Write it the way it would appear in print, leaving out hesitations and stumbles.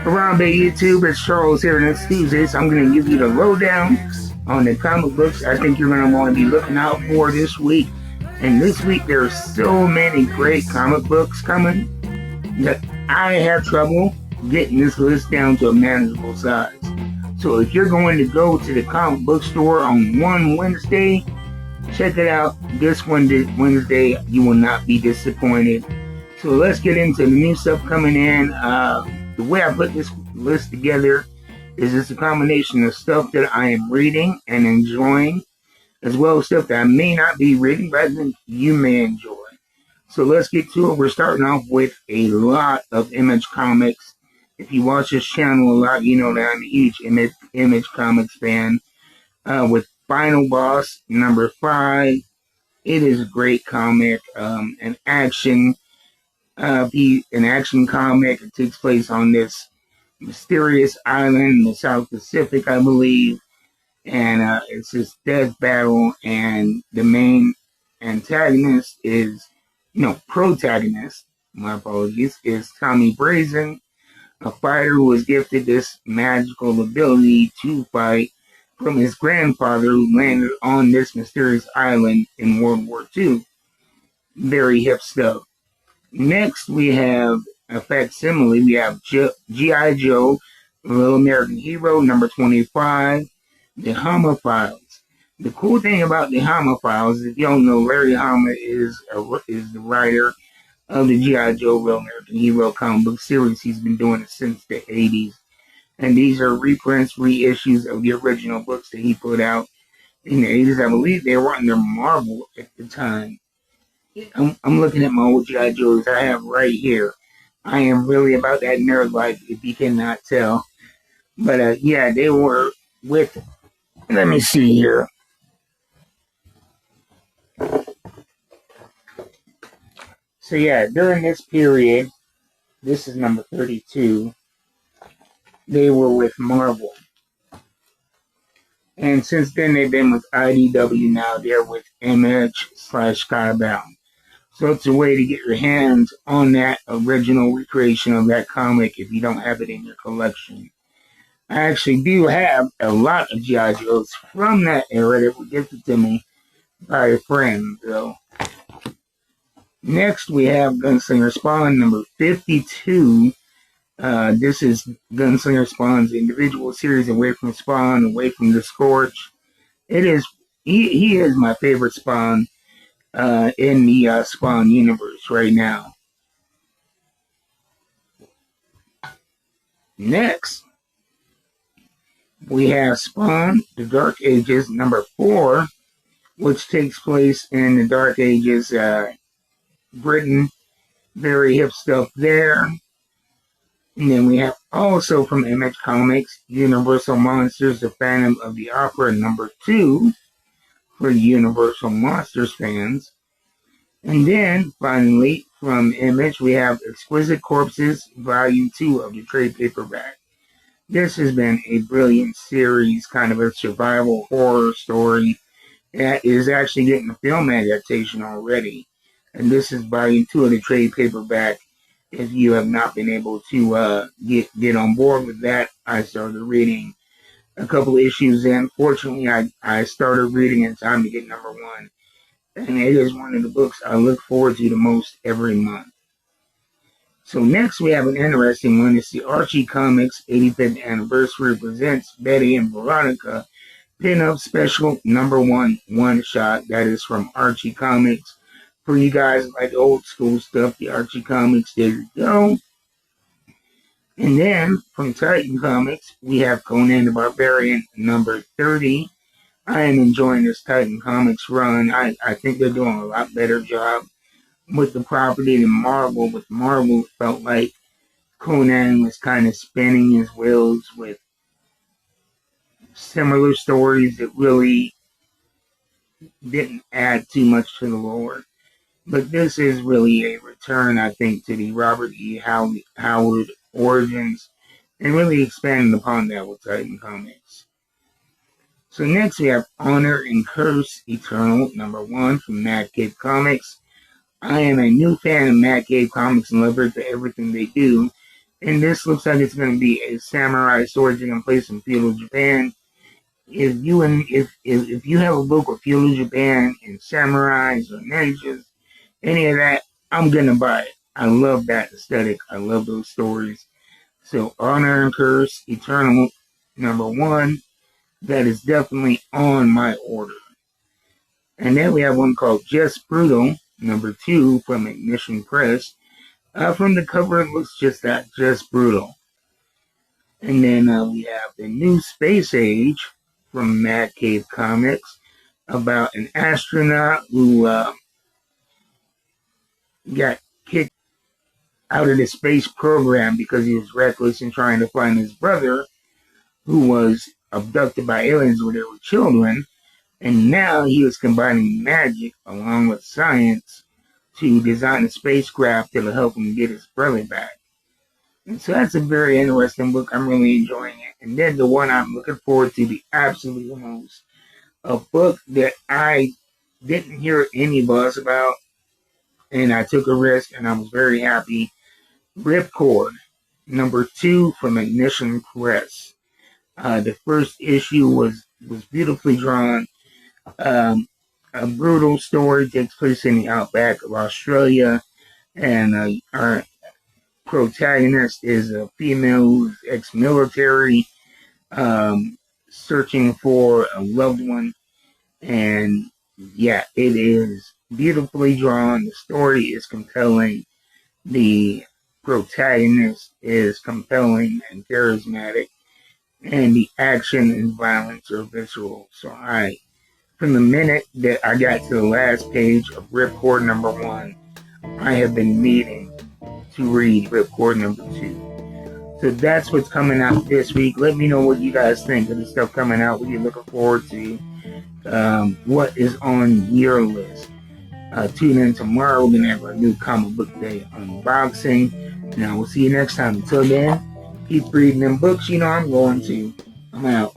Harambe YouTube, it's Charles here. Next Tuesday, so I'm going to give you the lowdown on the comic books I think you're going to want to be looking out for this week. And this week, there are so many great comic books coming that I have trouble getting this list down to a manageable size. So if you're going to go to the comic book store on one Wednesday, check it out. This Wednesday, you will not be disappointed. So let's get into the new stuff coming in. The way I put this list together is it's a combination of stuff that I am reading and enjoying, as well as stuff that I may not be reading, but I think you may enjoy. So let's get to it. We're starting off with a lot of Image Comics. If you watch this channel a lot, you know that I'm a huge Image Comics fan. With Final Boss number 5, it is a great comic, an action comic. It takes place on this mysterious island in the South Pacific, I believe, and it's this death battle, and the main protagonist, my apologies, is Tommy Brazen, a fighter who was gifted this magical ability to fight from his grandfather, who landed on this mysterious island in World War II. Very hip stuff. Next, we have a facsimile. We have G.I. Joe, Real American Hero, number 25, the Hama Files. The cool thing about the Hama Files, if you don't know, Larry Hama is the writer of the G.I. Joe, Real American Hero comic book series. He's been doing it since the 80s. And these are reprints, reissues of the original books that he put out in the 80s. I believe they were under Marvel at the time. I'm looking at my old G.I. Joes I have right here. I am really about that nerd life, if you cannot tell. But yeah, they were with, let me see here. So yeah, during this period, this is number 32, they were with Marvel. And since then, they've been with IDW. Now they're with Image/Skybound. So it's a way to get your hands on that original recreation of that comic if you don't have it in your collection. I actually do have a lot of G.I. Joes from that era that were gifted to me by a friend, though. Next, we have Gunslinger Spawn, number 52. This is Gunslinger Spawn's individual series, away from Spawn, away from the Scorch. He is my favorite Spawn in the Spawn universe right now. Next, we have Spawn, The Dark Ages, number 4, which takes place in the Dark Ages, Britain. Very hip stuff there. And then we have also from Image Comics, Universal Monsters, The Phantom of the Opera, number 2, for Universal Monsters fans. And then, finally, from Image, we have Exquisite Corpses, Volume 2 of the trade paperback. This has been a brilliant series, kind of a survival horror story that is actually getting a film adaptation already. And this is Volume 2 of the trade paperback. If you have not been able to get on board with that, I started reading a couple of issues in. Fortunately, I started reading in time to get number 1. And it is one of the books I look forward to the most every month. So next we have an interesting one. It's the Archie Comics 85th Anniversary presents Betty and Veronica Pin-Up Special number 1 one-shot. That is from Archie Comics. For you guys like old school stuff, the Archie Comics, there you go. And then from Titan Comics, we have Conan the Barbarian number 30. I am enjoying this Titan Comics run. I think they're doing a lot better job with the property than Marvel. With Marvel, it felt like Conan was kind of spinning his wheels with similar stories that really didn't add too much to the lore. But this is really a return, I think, to the Robert E. Howard origins, and really expanding upon that with Titan Comics. So next we have Honor and Curse Eternal, number 1 from Mad Cave Comics. I am a new fan of Mad Cave Comics and love for everything they do. And this looks like it's going to be a samurai sword taking place in feudal Japan. If you have a book with feudal Japan and samurais or ninjas, any of that, I'm gonna buy it. I love that aesthetic. I love those stories. So Honor and Curse Eternal #1, that is definitely on my order. And then we have one called Just Brutal #2 from Ignition Press. From the cover, it looks just that, just brutal. And then we have the New Space Age from Mad Cave Comics about an astronaut who got kicked out of the space program because he was reckless in trying to find his brother who was abducted by aliens when they were children. And now he was combining magic along with science to design a spacecraft that will help him get his brother back. And so that's a very interesting book. I'm really enjoying it. And then the one I'm looking forward to the absolute most, a book that I didn't hear any buzz about, and I took a risk, and I was very happy. Ripcord #2 from Ignition Press. The first issue was beautifully drawn. A brutal story takes place in the outback of Australia, and our protagonist is a female who's ex-military, searching for a loved one. And yeah, it is beautifully drawn. The story is compelling. The protagonist is compelling and charismatic, and the action and violence are visceral. So from the minute that I got to the last page of Ripcord #1, I have been needing to read Ripcord #2. So that's what's coming out this week. Let me know what you guys think of the stuff coming out. What you're looking forward to. What is on your list? Tune in tomorrow. We're going to have a new comic book day unboxing. Now we'll see you next time. Until then, keep reading them books. You know I'm going to. I'm out.